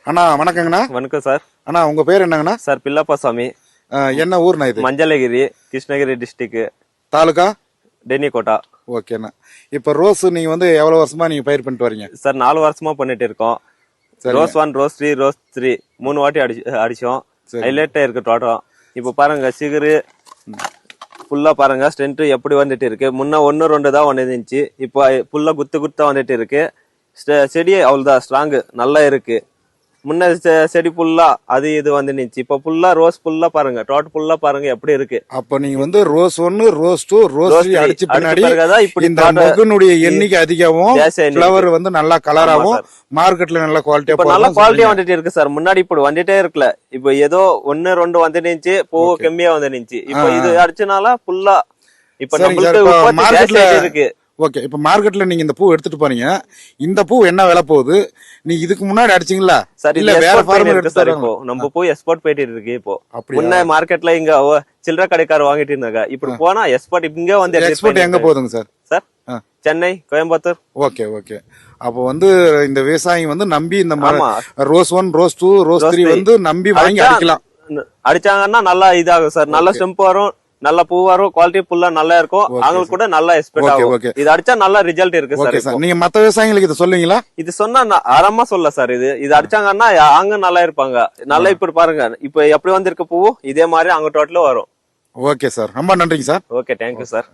அண்ணா வணக்கங்கண்ணா. வணக்கம் சார். அண்ணா உங்க பேர் என்னங்கண்ணா? சார் பில்லப்பா சாமி. என்ன ஊர்ண்ணா இது? மஞ்சளகிரி, கிருஷ்ணகிரி டிஸ்ட்ரிக்ட். தாலுகா டென்னிகோட்டா. ஓகேண்ணா. இப்ப ரோஸ் நீங்க வந்து எவ்வளவு வருஷமா நீங்க பயிர் பண்ணிட்டு வரீங்க? சார் 4 வருஷமா பண்ணிட்டு இருக்கோம். ரோஸ் 1, ரோஸ் 3, ரோஸ் 3 3 வாட்டி அடிச்சோம். ஹைலைட்டா இருக்கு தோட்டம். இப்ப பாருங்க சிகரு ஃபுல்லா பாருங்க ஸ்ட்ரென்த் எப்படி வந்துட்டு இருக்கு. முன்ன 1 2 தான் வந்துச்சு. இப்போ ஃபுல்லா குத்தா வந்துட்டு இருக்கு. செடி அவ்வளவுதான் ஸ்ட்ராங் நல்லா இருக்கு. முன்ன செடி ஃபுல்லா அது இது வந்து நிச்சு. இப்ப ஃபுல்லா ரோஸ் ஃபுல்லா பாருங்க, தோட்டம் ஃபுல்லா பாருங்க எப்படி இருக்கு. அப்ப நீங்க வந்து ரோஸ் 1, ரோஸ் 2, ரோஸ் 3 அடிச்சு பின்னாடி இந்த மொகுனுடைய எண்ணிக்கை அதிகமாவும் ஃப்ளவர் வந்து நல்லா கலராவும் மார்க்கெட்ல நல்ல குவாலிட்டியா இப்ப நல்ல குவாலிட்டியா வந்துட்டு இருக்கு சார். முன்னாடி இப்படி வந்துட்டே இருக்குல்ல. இப்ப ஏதோ 1 2 வந்து நிச்சு, பூ கம்மியா வந்து நிச்சு. இப்ப இது அடிச்சனால ஃபுல்லா இப்ப நம்மளுக்கு மார்க்கெட்ல இருக்கு. ஓகே. இப்ப மார்க்கெட்ல நீங்க இந்த பூ எடுத்துட்டு போறீங்க. இந்த பூ என்ன விலை போகுது? நீ இதுக்கு முன்னாடி அடிச்சீங்களா? இல்ல வேற ஃபார்மர் எடுத்து சார். இப்போ நம்ம பூ எக்ஸ்போர்ட் போயிட்டு இருக்கு. இப்போ முன்ன மார்க்கெட்ல இங்க சில்லறை கடைக்காரர் வாங்கிட்டு இருந்தாங்க. இப்ப போனா எக்ஸ்போர்ட் இங்க வந்து எக்ஸ்போர்ட் எங்க போகுதுங்க sir? Sir Chennai, Coimbatore. Okay okay. அப்போ வந்து இந்த விவசாயி வந்து நம்பி இந்த ரோஸ் 1, ரோஸ் 2, ரோஸ் 3 வந்து நம்பி வாங்கி அடிக்கலாம். அடிச்சாங்கன்னா நல்லா இதாகும் சார். நல்ல ஸ்டெம்ப் வரும், நல்ல பூ வரும், குவாலிட்டி ஃபுல்லா நல்லா இருக்கும். அவங்களுக்கு கூட நல்லா எக்ஸ்பெக்ட் ஆகும். இது அடிச்சா நல்ல ரிசல்ட் இருக்கு சார். நீங்க மத்த விவசாயிகளுக்கு இது சொல்லுவீங்களா? இது சொன்னா ஆரம்பமா சொல்ல சார். இது அடிச்சாங்கன்னா அவங்க நல்லா இருப்பாங்க. நல்லா இப்படி பாருங்க, இப்ப எப்படி வந்திருக்க பூ இதே மாதிரி அவங்க டோட்டலும் வரும். ஓகே சார், ரொம்ப நன்றிங்க சார். Okay, thank you sir.